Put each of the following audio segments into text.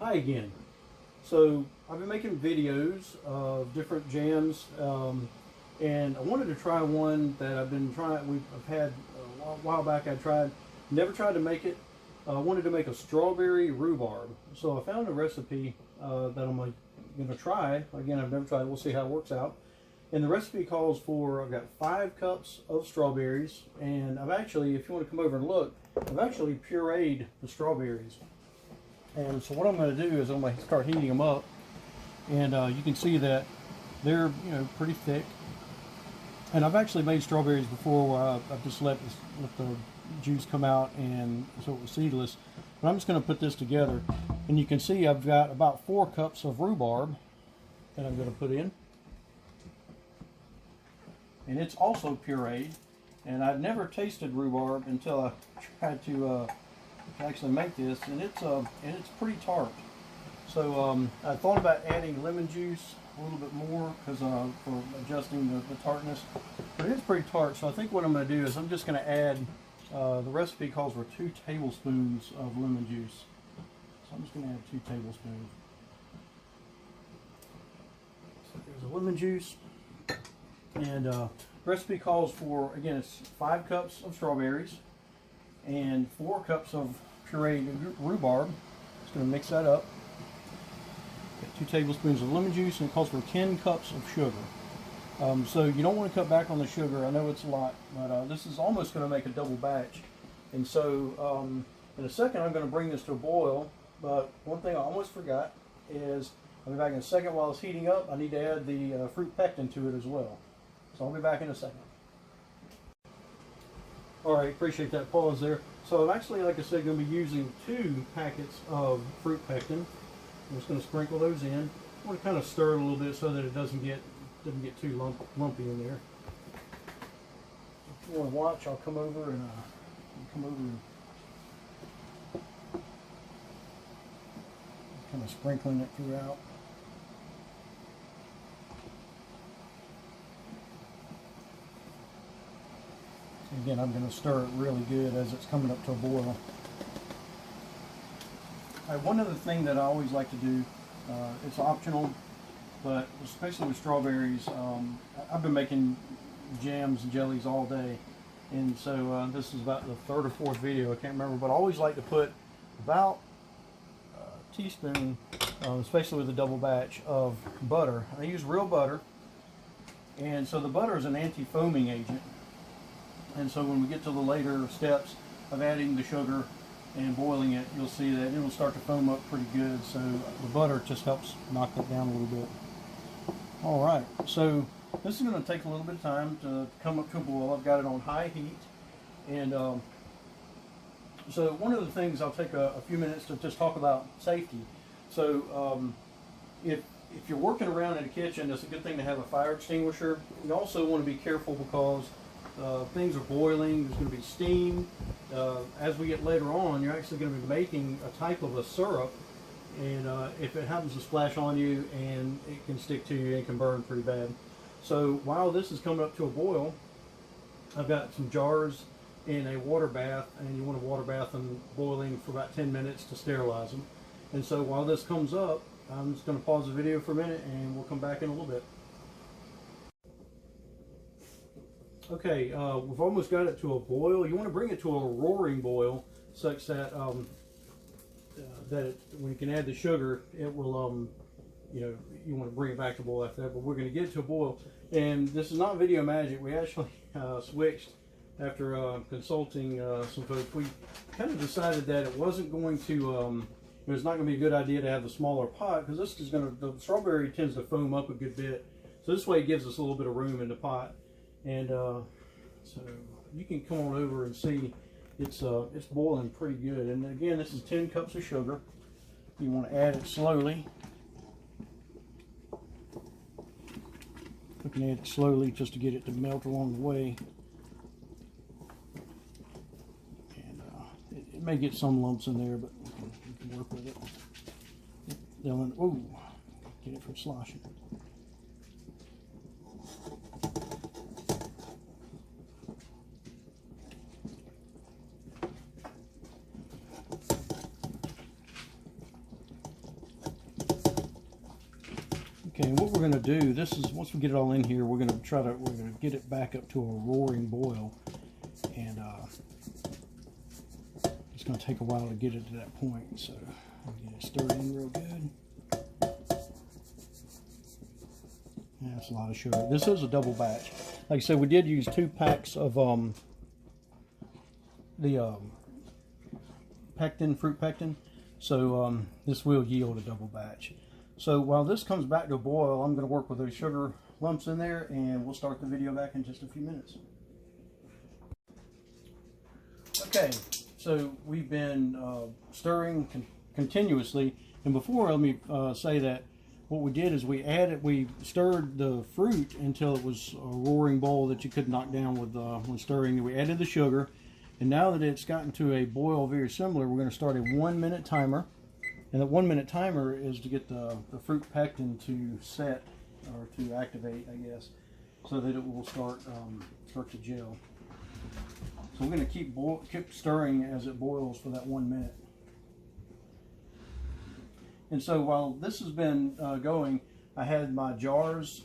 Hi again. So I've been making videos of different jams, and I wanted to try one that I've been trying. I've had a while back. I tried, never tried to make it. I wanted to make a strawberry rhubarb. So I found a recipe that I'm going to try. Again, I've never tried it. We'll see how it works out. And the recipe calls for, I've got 5 cups of strawberries, and I've actually, if you want to come over and look, I've actually pureed the strawberries. And so what I'm going to do is I'm going to start heating them up, and you can see that they're pretty thick. And I've actually made strawberries before where I've just let the juice come out, and so it was seedless. But I'm just going to put this together, and you can see I've got about 4 cups of rhubarb that I'm going to put in, and it's also pureed. And I've never tasted rhubarb until I tried to actually make this, and it's pretty tart. So I thought about adding lemon juice a little bit more because for adjusting the tartness, but it's pretty tart. So I think what I'm going to do is I'm just going to add. The recipe calls for 2 tablespoons of lemon juice, so I'm just going to add 2 tablespoons. So there's a lemon juice, and recipe calls for, again, it's 5 cups of strawberries and 4 cups of pureed rhubarb. Just going to mix that up. Got 2 tablespoons of lemon juice, and it calls for 10 cups of sugar. So you don't want to cut back on the sugar. I know it's a lot, but this is almost going to make a double batch. And so in a second I'm going to bring this to a boil, but one thing I almost forgot is I'll be back in a second. While it's heating up, I need to add the fruit pectin to it as well. So I'll be back in a second. Alright, appreciate that pause there. So I'm actually, like I said, going to be using 2 packets of fruit pectin. I'm just going to sprinkle those in. I want to kind of stir it a little bit so that it doesn't get too lumpy in there. If you want to watch, I'll come over and kind of sprinkling it throughout. Again, I'm going to stir it really good as it's coming up to a boil. One other thing that I always like to do, it's optional, but especially with strawberries, I've been making jams and jellies all day, and so this is about the 3rd or 4th video, I can't remember, but I always like to put about a teaspoon, especially with a double batch, of butter. I use real butter, and so the butter is an anti-foaming agent. And so when we get to the later steps of adding the sugar and boiling it, you'll see that it will start to foam up pretty good. So the butter just helps knock that down a little bit. All right, so this is going to take a little bit of time to come up to a boil. I've got it on high heat. And so one of the things, I'll take a few minutes to just talk about safety. So if you're working around in a kitchen, it's a good thing to have a fire extinguisher. You also want to be careful because things are boiling, there's going to be steam. As we get later on, you're actually going to be making a type of a syrup, and if it happens to splash on you, and it can stick to you, it can burn pretty bad. So while this is coming up to a boil, I've got some jars in a water bath, and you want to water bath them boiling for about 10 minutes to sterilize them. And so while this comes up, I'm just going to pause the video for a minute, and we'll come back in a little bit. Okay, we've almost got it to a boil. You want to bring it to a roaring boil such that when you can add the sugar, it will, you want to bring it back to boil after that. But we're going to get it to a boil. And this is not video magic. We actually switched after consulting some folks. We kind of decided that it wasn't going to, it was not going to be a good idea to have the smaller pot, because this is going to, the strawberry tends to foam up a good bit. So this way it gives us a little bit of room in the pot. And so you can come on over and see it's boiling pretty good. And again, this is 10 cups of sugar. You want to add it slowly. You can add it slowly just to get it to melt along the way. And it may get some lumps in there, but we can work with it. Ooh, get it from sloshing. Okay, and what we're going to do, this is, once we get it all in here, we're going to get it back up to a roaring boil, and it's going to take a while to get it to that point, so I'll get it stirred in real good. That's a lot of sugar. This is a double batch. Like I said, we did use 2 packs of pectin, fruit pectin, so this will yield a double batch. So while this comes back to a boil, I'm going to work with those sugar lumps in there, and we'll start the video back in just a few minutes. Okay, so we've been stirring continuously, and before, let me say that what we did is we stirred the fruit until it was a roaring boil that you could knock down with when stirring. We added the sugar, and now that it's gotten to a boil very similar, we're going to start a 1-minute timer. And the 1-minute timer is to get the fruit pectin to set, or to activate, I guess, so that it will start to gel. So we're going to keep stirring as it boils for that 1 minute. And so while this has been going, I had my jars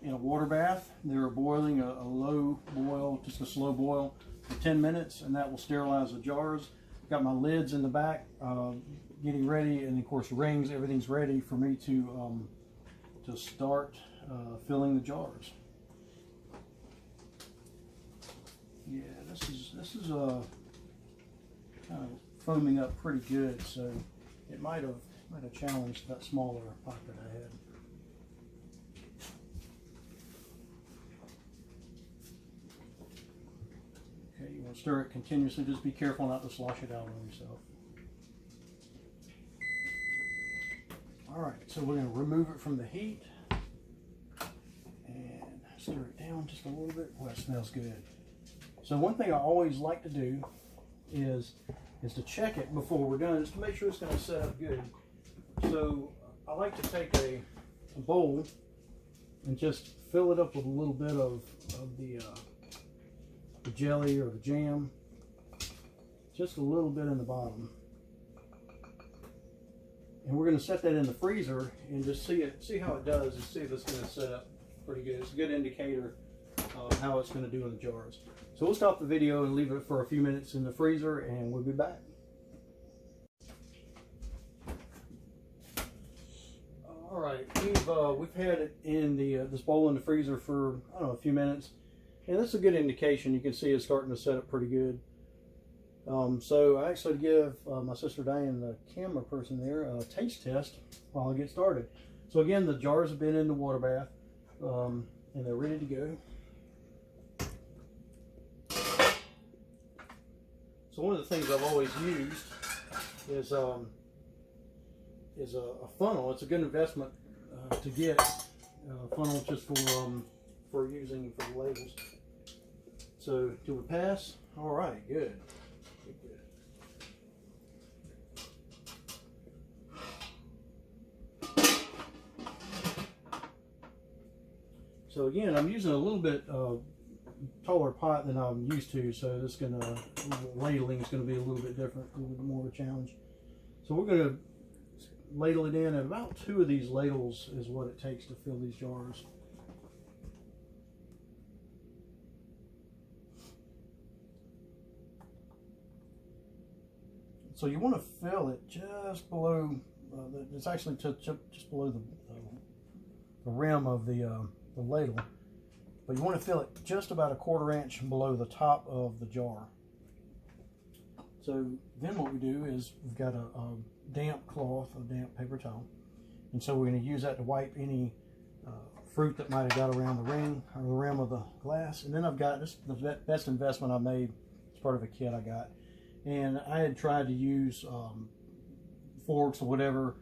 in a water bath. They were boiling a low boil, just a slow boil, for 10 minutes, and that will sterilize the jars. Got my lids in the back, getting ready, and of course rings, everything's ready for me to start filling the jars. Yeah, this is kind of foaming up pretty good, so it might have challenged that smaller pot that I had. Okay, you want to stir it continuously. Just be careful not to slosh it out on yourself. All right, so we're going to remove it from the heat and stir it down just a little bit. Well, it smells good. So one thing I always like to do is to check it before we're done, just to make sure it's going to set up good. So I like to take a bowl and just fill it up with a little bit of the jelly or the jam, just a little bit in the bottom. And we're going to set that in the freezer and just see how it does, and see if it's going to set up pretty good. It's a good indicator of how it's going to do in the jars. So we'll stop the video and leave it for a few minutes in the freezer, and we'll be back. All right, we've had it in this bowl in the freezer for, I don't know, a few minutes, and that's a good indication. You can see it's starting to set up pretty good. So I actually give my sister Diane, the camera person there, a taste test while I get started. So again, the jars have been in the water bath, and they're ready to go. So one of the things I've always used is a funnel. It's a good investment to get a funnel just for using for the labels. So do we pass? All right, good. So again, I'm using a little bit taller pot than I'm used to, so this ladling is going to be a little bit different, a little bit more of a challenge. So we're going to ladle it in, and about 2 of these ladles is what it takes to fill these jars. So you want to fill it just below, it's actually just below the rim of the ladle, but you want to fill it just about a 1/4 inch below the top of the jar. So then what we do is we've got a damp cloth, a damp paper towel, and so we're going to use that to wipe any fruit that might have got around the ring or the rim of the glass. And then I've got this, the best investment I made as part of a kit I got, and I had tried to use forks or whatever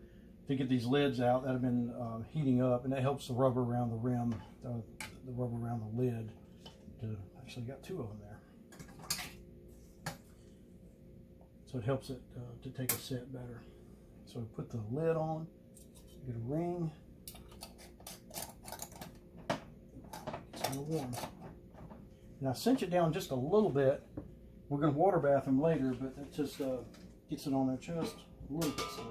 to get these lids out that have been heating up, and that helps the rubber around the rim, the rubber around the lid. Actually got 2 of them there, so it helps it to take a set better. So we put the lid on, get a ring, it's kind of warm, and I cinch it down just a little bit. We're going to water bath them later, but it just gets it on there just a little bit. So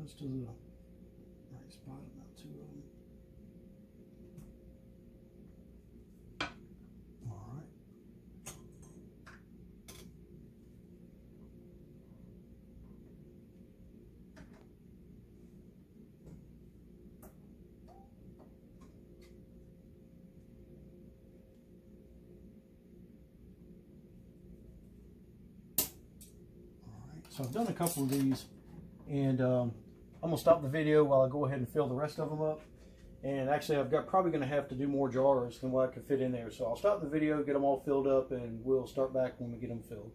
close to the right spot, about 2 of them. All right. So I've done a couple of these, and I'm gonna stop the video while I go ahead and fill the rest of them up. And actually, probably gonna have to do more jars than what I could fit in there. So I'll stop the video, get them all filled up, and we'll start back when we get them filled.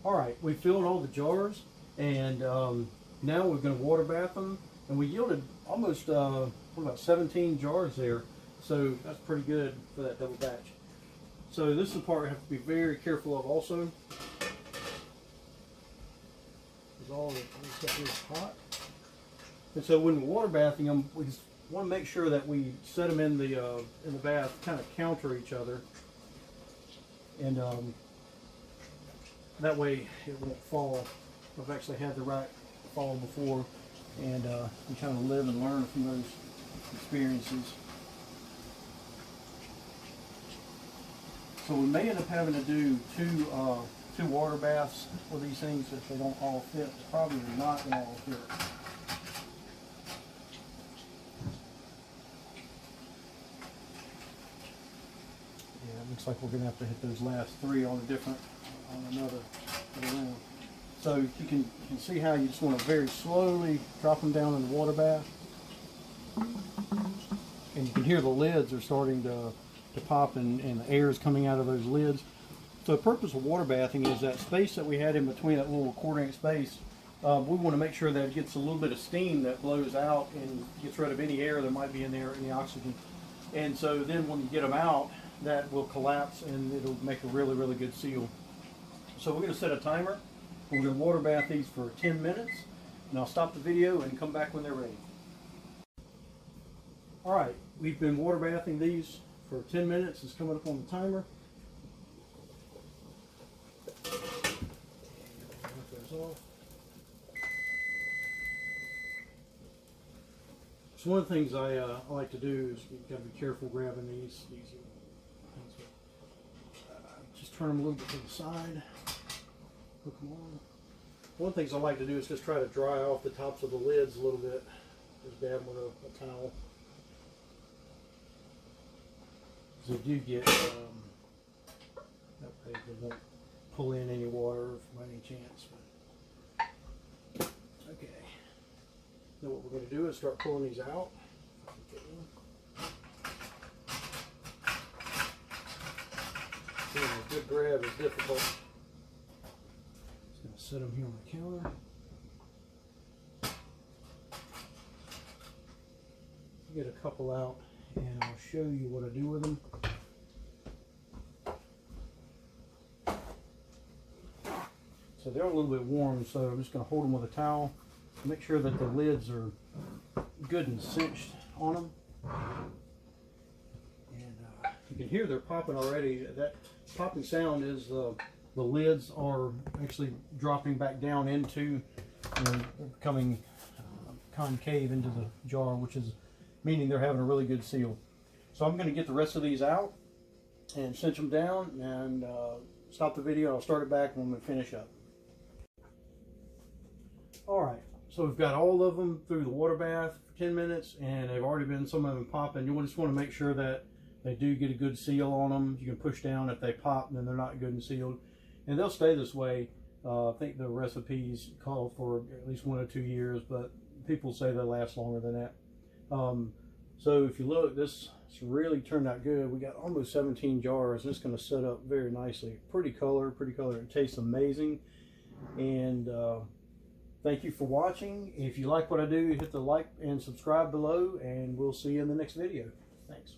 All right, we filled all the jars, and now we're gonna water bath them. And we yielded almost what about 17 jars there. So that's pretty good for that double batch. So this is the part we have to be very careful of also. All this stuff is hot, and so when we're water bathing them, we just want to make sure that we set them in the bath, kind of counter each other, and that way it won't fall. I've actually had the right fall before, and you kind of live and learn from those experiences. So we may end up having to do two water baths for these things if they don't all fit. It's probably not going to all fit. Yeah, it looks like we're going to have to hit those last 3 on another round. So you can see how you just want to very slowly drop them down in the water bath, and you can hear the lids are starting to pop, and the air is coming out of those lids. So the purpose of water bathing is that space that we had in between, that little 1/4 inch space, we want to make sure that it gets a little bit of steam that blows out and gets rid of any air that might be in there, any oxygen. And so then when you get them out, that will collapse and it'll make a really, really good seal. So we're going to set a timer. We're going to water bath these for 10 minutes, and I'll stop the video and come back when they're ready. All right, we've been water bathing these for 10 minutes. It's coming up on the timer. So one of the things I like to do is you've got to be careful grabbing these things. Just turn them a little bit to the side, hook them on. One of the things I like to do is just try to dry off the tops of the lids a little bit. Just dab with a towel. So you do get that way they won't pull in any water by any chance. Okay. Now what we're going to do is start pulling these out. A good grab is difficult. Just going to set them here on the counter. Get a couple out, and I'll show you what I do with them. So they're a little bit warm, so I'm just going to hold them with a towel. Make sure that the lids are good and cinched on them. And you can hear they're popping already. That popping sound is the lids are actually dropping back down into, becoming concave into the jar, which is meaning they're having a really good seal. So I'm going to get the rest of these out and cinch them down and stop the video. I'll start it back when we finish up. Alright, so we've got all of them through the water bath for 10 minutes, and they've already been, some of them popping. You just want to make sure that they do get a good seal on them. You can push down if they pop, then they're not good and sealed. And they'll stay this way. I think the recipes call for at least 1 or 2 years, but people say they last longer than that. So if you look, this really turned out good. We got almost 17 jars. It's going to set up very nicely. Pretty color, pretty color. It tastes amazing. And thank you for watching. If you like what I do, hit the like and subscribe below, and we'll see you in the next video. Thanks.